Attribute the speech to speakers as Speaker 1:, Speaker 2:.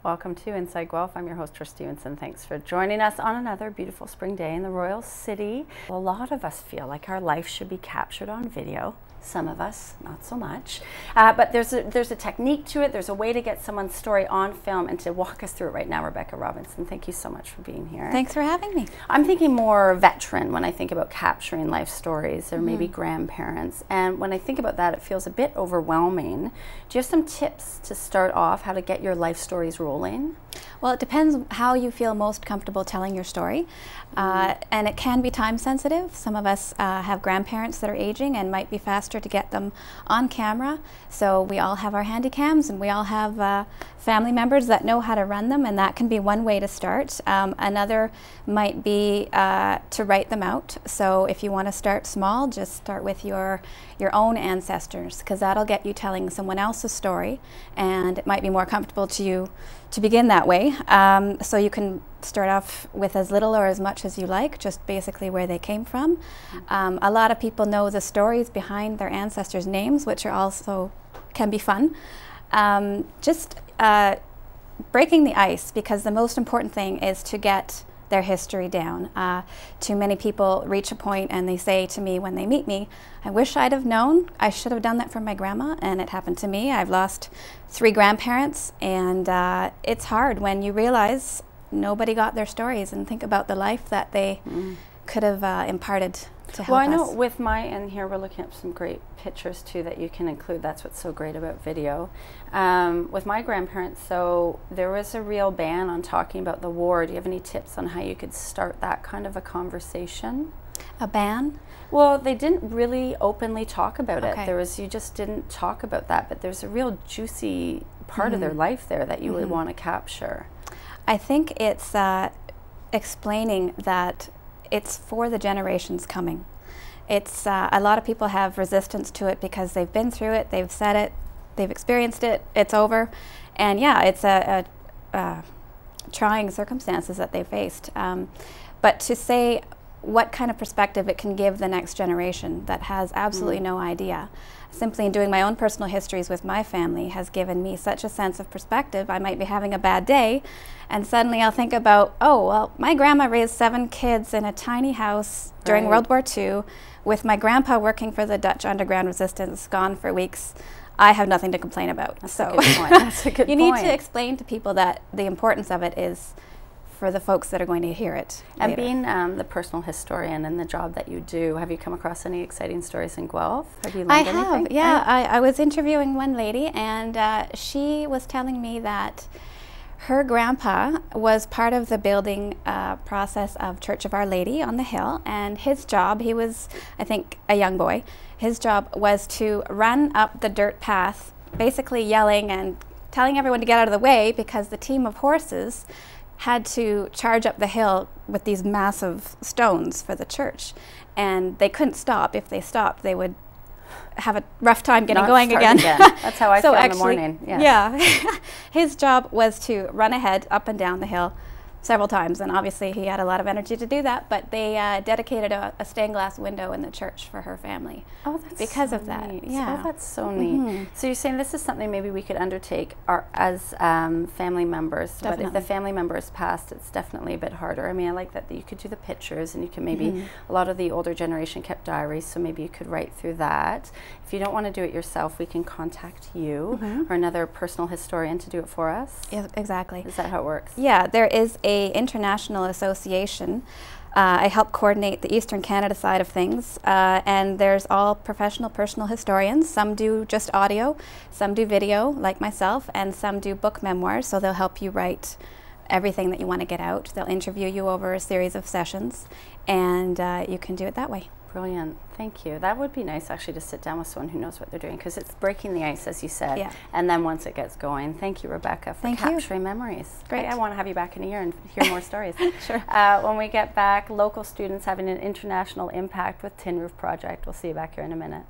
Speaker 1: Welcome to Inside Guelph. I'm your host, Trish Stevenson. Thanks for joining us on another beautiful spring day in the Royal City. A lot of us feel like our life should be captured on video. Some of us, not so much. But there's a technique to it. There's a way to get someone's story on film, and to walk us through it right now, Rebecca Robinson. Thank you so much for being here.
Speaker 2: Thanks for having me.
Speaker 1: I'm thinking more veteran when I think about capturing life stories, or maybe grandparents. And when I think about that, it feels a bit overwhelming. Do you have some tips to start off, how to get your life stories rolling?
Speaker 2: Well, it depends how you feel most comfortable telling your story. And it can be time sensitive. Some of us have grandparents that are aging and might be faster to get them on camera. So we all have our handy cams, and we all have family members that know how to run them, and that can be one way to start. Another might be to write them out. So if you want to start small, just start with your own ancestors, because that'll get you telling someone else's story, and it might be more comfortable to you to begin that way. So you can start off with as little or as much as you like, just basically where they came from. A lot of people know the stories behind their ancestors' names, which are also can be fun. Just breaking the ice, because the most important thing is to get their history down. Too many people reach a point and they say to me when they meet me, I wish I'd have known. I should have done that for my grandma, and it happened to me. I've lost 3 grandparents, and it's hard when you realize nobody got their stories, and think about the life that they could have imparted to help us.
Speaker 1: Well, I know with my, and here we're looking at some great pictures too that you can include. That's what's so great about video. With my grandparents, so there was a real ban on talking about the war. Do you have any tips on how you could start that kind of a conversation?
Speaker 2: A ban?
Speaker 1: Well, they didn't really openly talk about it.
Speaker 2: Okay.
Speaker 1: You just didn't talk about that, but there's a real juicy part of their life there that you would want to capture.
Speaker 2: I think it's explaining that it's for the generations coming. It's a lot of people have resistance to it because they've been through it, they've said it, they've experienced it, it's over, and yeah, it's a trying circumstances that they faced. But to say what kind of perspective it can give the next generation that has absolutely no idea. Simply in doing my own personal histories with my family has given me such a sense of perspective. I might be having a bad day, and suddenly I'll think about, oh, well, my grandma raised 7 kids in a tiny house during World War II, with my grandpa working for the Dutch underground resistance, gone for weeks. I have nothing to complain about.
Speaker 1: That's a good point. That's a good
Speaker 2: you
Speaker 1: point.
Speaker 2: need to explain to people that the importance of it is for the folks that are going to hear it
Speaker 1: And
Speaker 2: later.
Speaker 1: being the personal historian and the job that you do, have you come across any exciting stories in Guelph? Have you learned anything?
Speaker 2: I have, yeah. I was interviewing one lady, and she was telling me that her grandpa was part of the building process of Church of Our Lady on the Hill, and his job, he was, I think, a young boy, his job was to run up the dirt path, basically yelling and telling everyone to get out of the way, because the team of horses had to charge up the hill with these massive stones for the church, and they couldn't stop. If they stopped, they would have a rough time getting going again.
Speaker 1: That's how I feel in the morning. Yes.
Speaker 2: Yeah, his job was to run ahead up and down the hill several times, and obviously he had a lot of energy to do that, but they dedicated a stained glass window in the church for her family.
Speaker 1: Oh, that's
Speaker 2: because
Speaker 1: so
Speaker 2: of that.
Speaker 1: neat.
Speaker 2: Yeah.
Speaker 1: Oh, that's so neat. So you're saying this is something maybe we could undertake as family members.
Speaker 2: Definitely.
Speaker 1: But if the family member is passed, it's definitely a bit harder. I mean, I like that you could do the pictures, and you can maybe, a lot of the older generation kept diaries, so maybe you could write through that. If you don't want to do it yourself, we can contact you or another personal historian to do it for us.
Speaker 2: Yeah, exactly.
Speaker 1: Is that how it works?
Speaker 2: Yeah, there is a international association. I help coordinate the Eastern Canada side of things, and there's all professional personal historians. Some do just audio, some do video, like myself, and some do book memoirs, so they'll help you write everything that you want to get out. They'll interview you over a series of sessions, and you can do it that way.
Speaker 1: Brilliant. Thank you. That would be nice, actually, to sit down with someone who knows what they're doing, because it's breaking the ice, as you said.
Speaker 2: Yeah.
Speaker 1: And then once it gets going, thank you, Rebecca, for capturing memories.
Speaker 2: Great.
Speaker 1: I want to have you back in a year and hear more stories.
Speaker 2: Sure.
Speaker 1: When we get back, local students having an international impact with Tin Roof Project. We'll see you back here in a minute.